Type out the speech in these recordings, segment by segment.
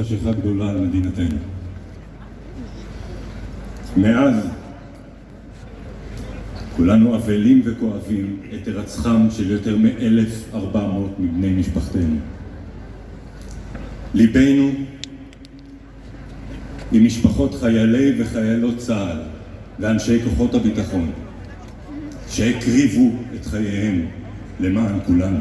חשיכה גדולה על מדינתנו. מאז כולנו אבלים וכואבים את הירצחם של יותר מ-1,400 מבני משפחתנו. ליבנו עם משפחות חיילי וחיילות צה"ל ואנשי כוחות הביטחון שהקריבו את חייהם למען כולנו.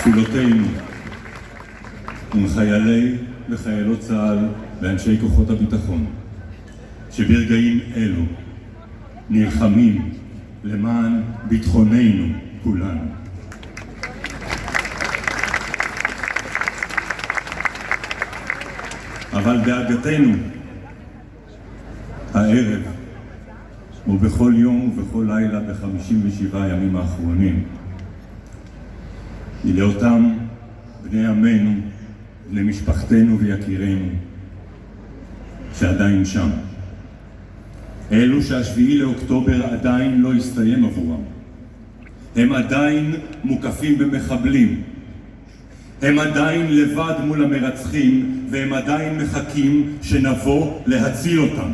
תפילותינו עם חיילי וחיילות צה"ל ואנשי כוחות הביטחון שברגעים אלו נלחמים למען ביטחוננו כולנו. אבל דאגתנו הערב ובכל יום ובכל לילה ב57 הימים האחרונים היא לאותם בני עמנו, בני משפחתנו ויקירינו שעדיין שם. אלו שהשביעי לאוקטובר עדיין לא הסתיים עבורם. הם עדיין מוקפים במחבלים. הם עדיין לבד מול המרצחים והם עדיין מחכים שנבוא להציל אותם.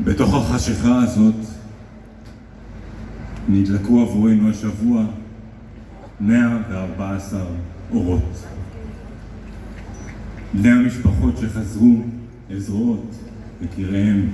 בתוך החשיכה הזאת נדלקו עבורנו השבוע 114 אורות. בני המשפחות שחזרו אל זרועות יקיריהם